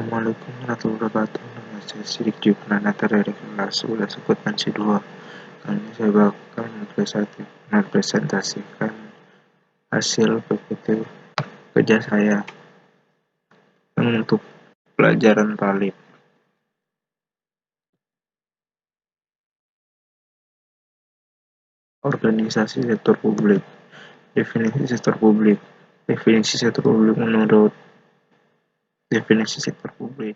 Assalamualaikum warahmatullahi wabarakatuh. Nama saya Sidik Jupranata dari kelas 11 akuntansi 2. Kali ini saya akan mempresentasikan hasil PPT kerja saya untuk pelajaran PALIP. Organisasi sektor publik. Definisi sektor publik. Definisi sektor publik menurut definisi sektor publik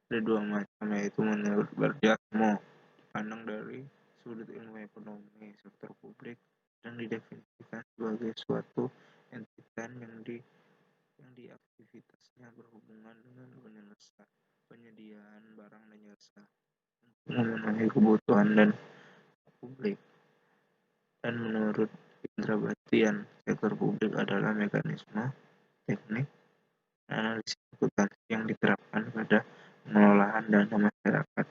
ada dua macam, yaitu menurut Bardiasmo dipandang dari sudut ilmu ekonomi. Sektor publik dan didefinisikan sebagai suatu entitas yang di aktivitasnya berhubungan dengan penyediaan barang dan jasa untuk memenuhi kebutuhan dan publik. Dan menurut Indra Bastian, sektor publik adalah mekanisme, teknik, analisis akuntansi yang diterapkan pada pengelolaan dana masyarakat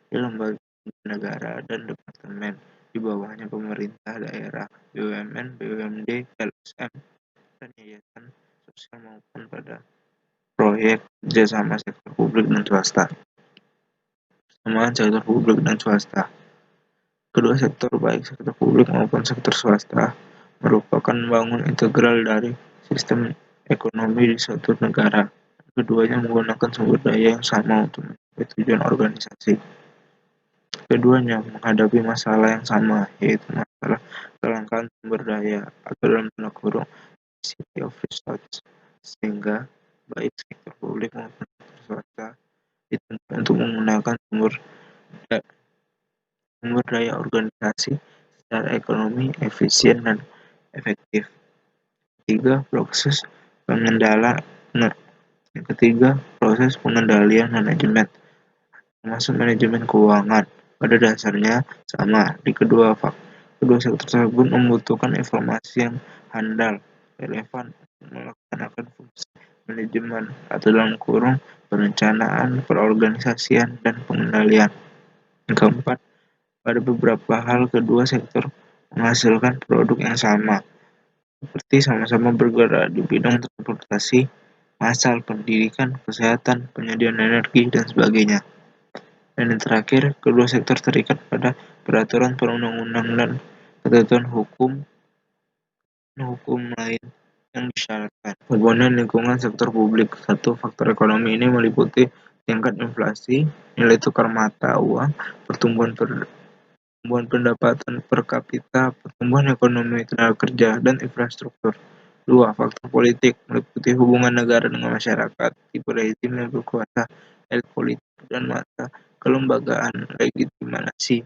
di lembaga negara dan departemen di bawahnya pemerintah daerah, BUMN, BUMD, LSM, dan yayasan sosial maupun pada proyek kerjasama sektor publik dan swasta. Persamaan sektor publik dan swasta. Kedua sektor, baik sektor publik maupun sektor swasta, merupakan bangun integral dari sistem ekonomi di suatu negara. Keduanya menggunakan sumber daya yang sama untuk mencapai tujuan organisasi. Keduanya menghadapi masalah yang sama, yaitu masalah kelangkaan sumber daya atau dalam tanda kurung scarcity of resources, sehingga baik sektor publik maupun sektor swasta dituntut untuk menggunakan sumber daya organisasi secara ekonomi, efisien, dan efektif. Ketiga, proses pengendalian manajemen, termasuk manajemen keuangan, pada dasarnya sama di kedua sektor tersebut membutuhkan informasi yang handal, relevan untuk melaksanakan fungsi manajemen atau dalam kurung perencanaan, perorganisasian, dan pengendalian. Yang keempat, pada beberapa hal kedua sektor menghasilkan produk yang sama, seperti sama-sama bergerak di bidang transportasi massal, pendidikan, kesehatan, penyediaan energi, dan sebagainya. Dan yang terakhir, kedua sektor terikat pada peraturan perundang-undang dan ketentuan hukum lain yang disyaratkan. Komponen lingkungan sektor publik. Satu, faktor ekonomi ini meliputi tingkat inflasi, nilai tukar mata uang, pertumbuhan pendapatan per kapita, pertumbuhan ekonomi tenaga kerja, dan infrastruktur. 2. Faktor politik meliputi hubungan negara dengan masyarakat, tipe rezim yang berkuasa, elit politik, dan mata kelembagaan legitimasi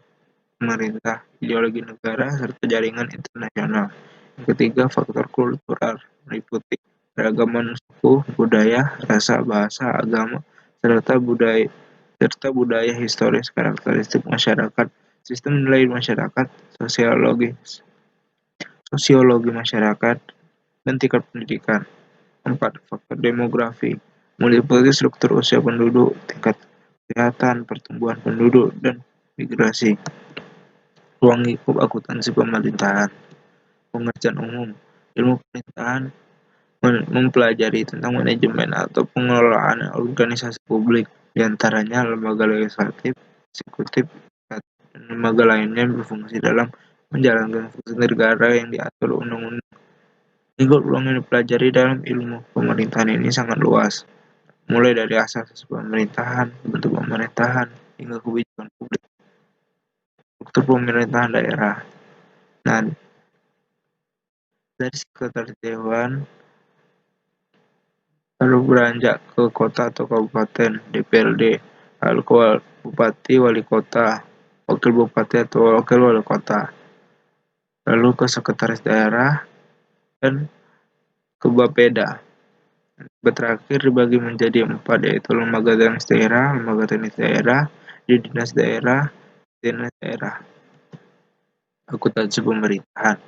pemerintah, ideologi negara, serta jaringan internasional. Yang ketiga, faktor kultural meliputi keragaman suku, budaya, rasa, bahasa, agama, serta budaya historis, karakteristik masyarakat, sistem nilai masyarakat, sosiologi masyarakat, dan tingkat pendidikan. 4. Faktor demografi meliputi struktur usia penduduk, tingkat kesehatan, pertumbuhan penduduk, dan migrasi. Ruang lingkup akuntansi pemerintahan. Pengertian umum. Ilmu pemerintahan mempelajari tentang manajemen atau pengelolaan organisasi publik, diantaranya lembaga legislatif, eksekutif, dan lembaga lainnya yang berfungsi dalam menjalankan fungsi negara yang diatur undang-undang. Lingkup ruang yang dipelajari dalam ilmu pemerintahan ini sangat luas, mulai dari asas pemerintahan, bentuk pemerintahan, hingga kebijakan publik. Struktur pemerintahan daerah. Nah, dari sekretaris dewan lalu beranjak ke kota atau kabupaten, DPRD, lalu ke bupati, wali kota, wakil bupati atau wakil wali kota, lalu ke sekretaris daerah, dan ke Bapeda. Terakhir dibagi menjadi 4, yaitu lembaga teknis daerah, dinas daerah, akuntansi pemerintahan.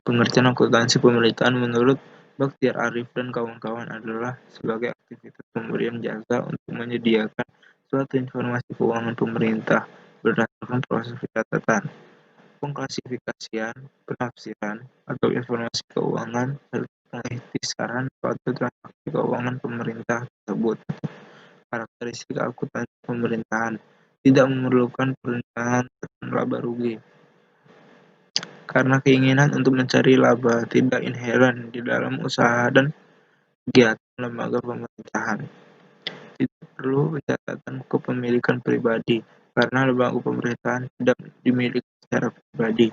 Pengertian akuntansi pemerintahan menurut Bakhtiar Arif dan kawan-kawan adalah sebagai aktivitas pemberian jasa untuk menyediakan suatu informasi keuangan pemerintah berdasarkan proses pencatatan, pengklasifikasian, penafsiran, atau informasi keuangan, serta pengikhtisaran suatu transaksi keuangan pemerintah tersebut. Karakteristik akuntansi pemerintahan tidak memerlukan perencanaan laba rugi, karena keinginan untuk mencari laba tidak inheren di dalam usaha dan kegiatan lembaga pemerintahan. Tidak perlu catatan kepemilikan pribadi, karena lembaga pemerintahan tidak dimiliki secara pribadi.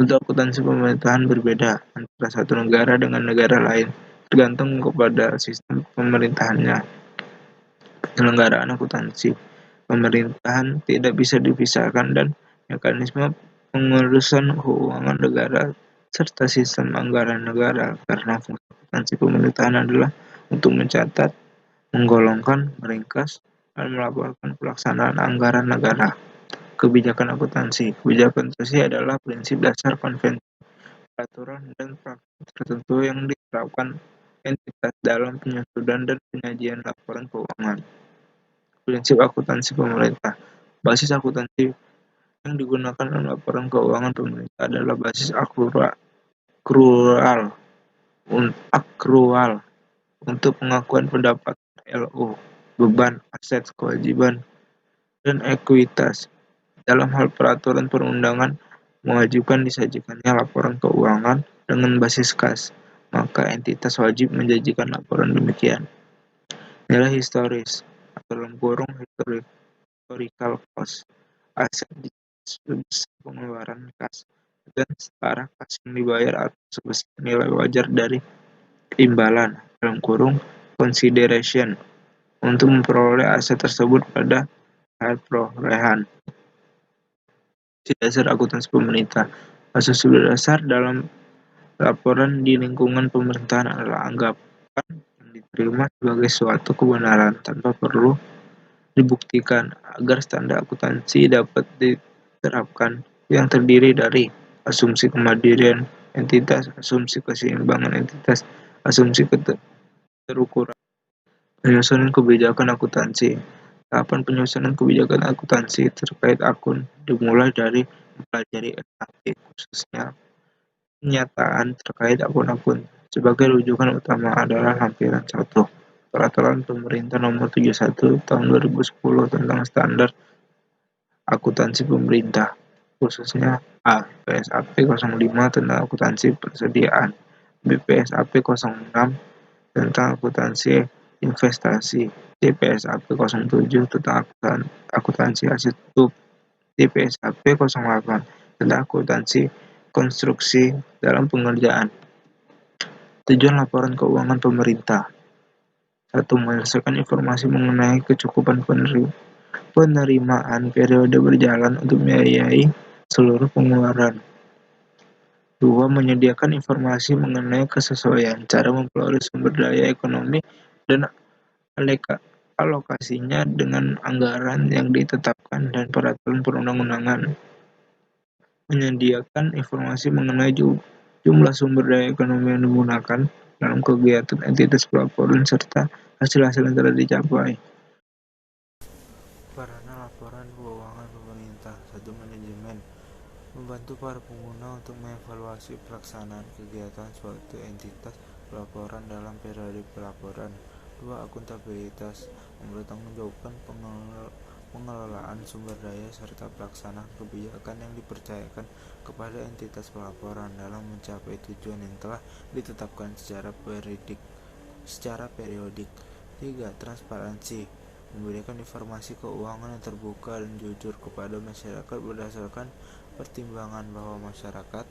Untuk akuntansi pemerintahan berbeda antara satu negara dengan negara lain, tergantung kepada sistem pemerintahannya. Penyelenggaraan akuntansi pemerintahan tidak bisa dipisahkan dan mekanisme pengurusan keuangan negara serta sistem anggaran negara, karena fungsi akuntansi pemerintahan adalah untuk mencatat, menggolongkan, meringkas, dan melaporkan pelaksanaan anggaran negara. Kebijakan akuntansi. Kebijakan akuntansi adalah prinsip dasar konvensi, peraturan, dan praktik tertentu yang diterapkan entitas dalam penyusunan dan penyajian laporan keuangan. Prinsip akuntansi pemerintah. Basis akuntansi yang digunakan dalam laporan keuangan pemerintah adalah basis akrual untuk pengakuan pendapatan (LO), beban, aset, kewajiban, dan ekuitas. Dalam hal peraturan perundangan mewajibkan disajikannya laporan keuangan dengan basis kas, maka entitas wajib menjanjikan laporan demikian. Nilai historis (historical cost), aset sebesar pengeluaran kas, dan setara kas yang dibayar atau sebesar nilai wajar dari imbalan (consideration) untuk memperoleh aset tersebut pada saat perolehan. Dasar akuntansi pemerintah. Asumsi dasar dalam laporan di lingkungan pemerintahan adalah anggapan yang diterima sebagai suatu kebenaran tanpa perlu dibuktikan, agar standar akuntansi dapat diterapkan, yang terdiri dari asumsi kemandirian entitas, asumsi keseimbangan entitas, asumsi keterukuran. Penyusunan kebijakan akuntansi. Tahapan penyusunan kebijakan akuntansi terkait akun dimulai dari mempelajari SAP, khususnya penyataan terkait akun-akun. Sebagai rujukan utama adalah lampiran 1. Peraturan Pemerintah Nomor 71 Tahun 2010 tentang Standar Akuntansi Pemerintah, khususnya A. PSAP 05 tentang akuntansi persediaan, B. PSAP 06 tentang akuntansi investasi, D. PSAP 07 tentang akuntansi aset tutup, D. PSAP 08 tentang akuntansi konstruksi dalam pengerjaan. Tujuan laporan keuangan pemerintah. 1. Menyelesaikan informasi mengenai kecukupan penerimaan periode berjalan untuk membiayai seluruh pengeluaran. 2. Menyediakan informasi mengenai kesesuaian cara memperoleh sumber daya ekonomi dan alokasinya dengan anggaran yang ditetapkan dan peraturan perundang-undangan. Menyediakan informasi mengenai jumlah sumber daya ekonomi yang digunakan dalam kegiatan entitas pelaporan serta hasil-hasil yang telah dicapai. Peranan laporan keuangan pemerintah. 1. Manajemen. Membantu para pengguna untuk mengevaluasi pelaksanaan kegiatan suatu entitas pelaporan dalam periode pelaporan. 2. Akuntabilitas. Mempertanggungjawabkan pengelolaan sumber daya serta pelaksanaan kebijakan yang dipercayakan kepada entitas pelaporan dalam mencapai tujuan yang telah ditetapkan secara periodik. 3. Transparansi. Memberikan informasi keuangan yang terbuka dan jujur kepada masyarakat berdasarkan pertimbangan bahwa masyarakat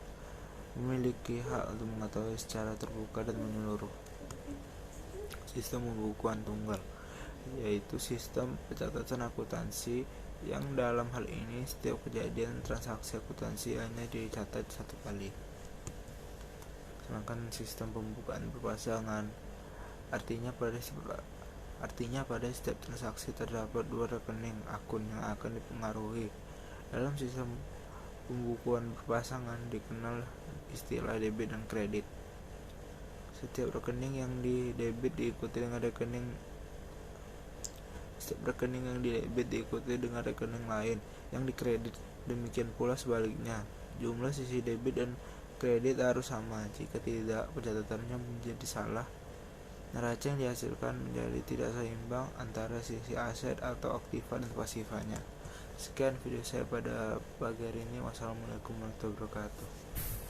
memiliki hak untuk mengetahui secara terbuka dan menyeluruh. Sistem pembukuan tunggal, yaitu sistem pencatatan akuntansi yang dalam hal ini setiap kejadian transaksi akuntansi hanya dicatat satu kali. Sedangkan sistem pembukaan berpasangan, artinya pada setiap transaksi terdapat dua rekening akun yang akan dipengaruhi. Dalam sistem pembukuan berpasangan dikenal istilah debit dan kredit. Setiap rekening yang didebit diikuti dengan rekening lain yang dikredit. Demikian pula sebaliknya. Jumlah sisi debit dan kredit harus sama. Jika tidak, pencatatannya menjadi salah Neraca yang dihasilkan menjadi tidak seimbang antara sisi aset atau aktiva dan pasifanya. Sekian video saya pada pagi hari ini. Wassalamualaikum warahmatullahi wabarakatuh.